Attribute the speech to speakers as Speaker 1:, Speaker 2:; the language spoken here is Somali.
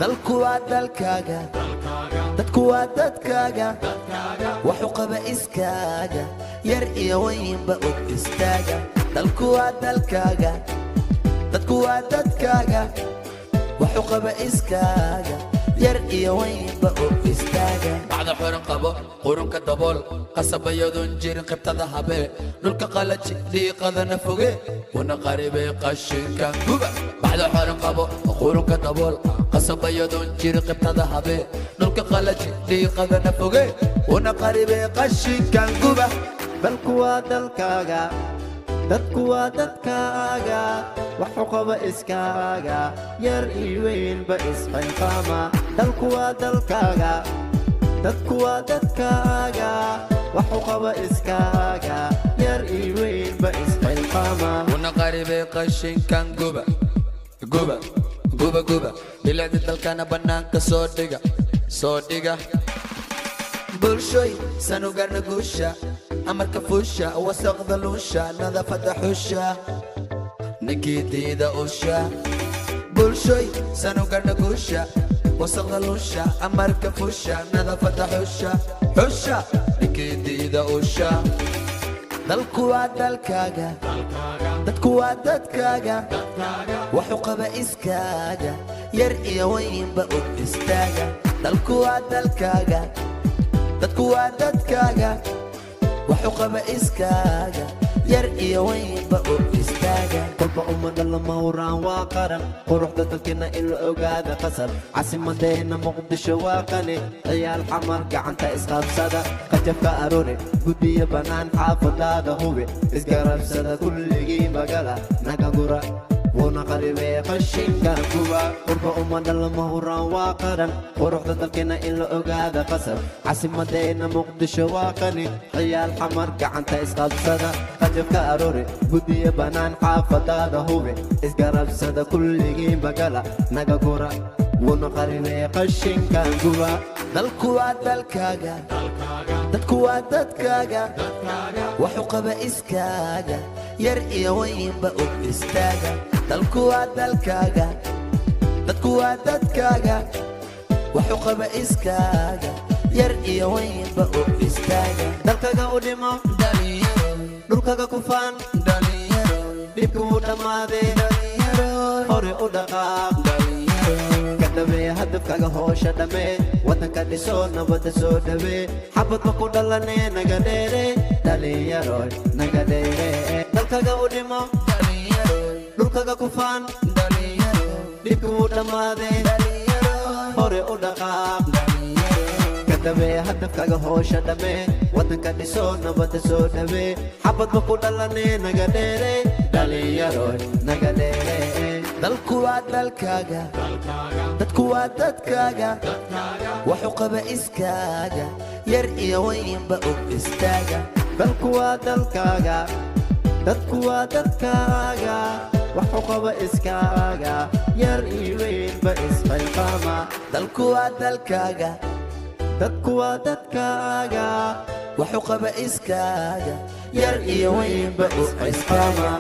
Speaker 1: dalku waa dalkaaga dadku waa dadkaaga waxu qaba iskaaga yar iyo weynba og istaaga dalku waa dalkaaga dadku waa dadkaaga waxu qaba iskaaga yar iyo weynba og istaaga bacda xoran qabo qurunka dabool qasabayadun jirin qibtada habee dhulka qalaji dhiiqadana foge wana qaribay qashinka guba bacda xoran qabo qurunka dabool qasabayadun jirin qibtada habee dhulka qalaji dhiiqadana foge wana qaribay qashinka guba
Speaker 2: dalku waa dalkaaga dadku waa dadkaaga waxu qaba iskaaga yar iyo weynba isxilqaama dalku waa dalkaaga dadku waa dadkaaga waxu qaba iskaaga yar iyo weynba isxilqaama
Speaker 1: wana qaribay qashinkan guba guba guba guba bilicda dalkana banaanka soo dhiga bulshoy sanugarna guusha amarka fuusha wasaqda luusha nadaafada xusha ninkidida usha bulshoy sanugarna guusha wasaqda luusha amarka fuusha nadaafada xusha ninkidida usha dalku waa dalkaaga dadku waa dadkaaga waxu qaba iskaaga yar iyo weynba og istaaga dalku waa dalkaaga dadku waa dadkaaga waxu qaba iskaaga yar iyo weynba og istaaga
Speaker 2: kolba ummadda lama huraan waa qaran quruxda dalkeenna in la ogaada qasab caasimadeenna muqdisho waa qani ciyaal xamar gacanta isqabsada qajabka aroore guddiyo bannaan xaafadaada hubi isgarabsada kulligii magala naga gura wuna qaribay qashinka guba qurba ummadda lama huraan waa qaran quruxda dalkeenna in la ogaada qasab caasimadeenna muqdisho waa qani ciyaal xamar gacanta isqabsada qajabka aroore guddiyo bannaan xaafadaada hubi isgarabsada kulligii magala naga gura wuna qaribay qashinka guba
Speaker 1: dalku waa dalkaaga dadku waa dadkaaga waxu qaba iskaaga yar iyo weynba og istaaga dalku waa dalkaaga dadku waa dadkaaga waxu qaba iskaaga yar iyo weynba og istaaga
Speaker 2: dalkaga u dhimo
Speaker 1: dhalinyaro
Speaker 2: dhulkaga ku faan
Speaker 1: dhalinyaro
Speaker 2: dhibku u dhammaaday
Speaker 1: dhalinyaro
Speaker 2: hore u dhaqaaq kadhabee hadafkaga hoosha dhammee waddanka dhiso nabadda soo dhawee xabadba ku dhalanee naga dheere dhalinyaroy naga dheere dalkaga u dhimo
Speaker 1: dhalinyaro
Speaker 2: dhulkaga ku faan
Speaker 1: dhalinyaro
Speaker 2: dhibku u dhammaaday
Speaker 1: dhalinyaro
Speaker 2: hore u dhaqaaq kadhabee hadafkaga hoosha dhammee waddanka dhiso nabadda soo dhawee xabadba ku dhalanee naga dheere dhalinyaroy naga dheere
Speaker 1: dalku waa dalkaaga dadku waa dadkaaga waxu qaba iskaaga yar iyo weynba og istaaga
Speaker 2: dalku waa dalkaaga dadku waa dadkaaga waxu qaba iskaaga yar iyo weynba isxilqaama
Speaker 1: dalku waa dalkaaga
Speaker 2: dadku waa dadkaaga
Speaker 1: waxu qaba iskaaga yar iyo weynba og istaaga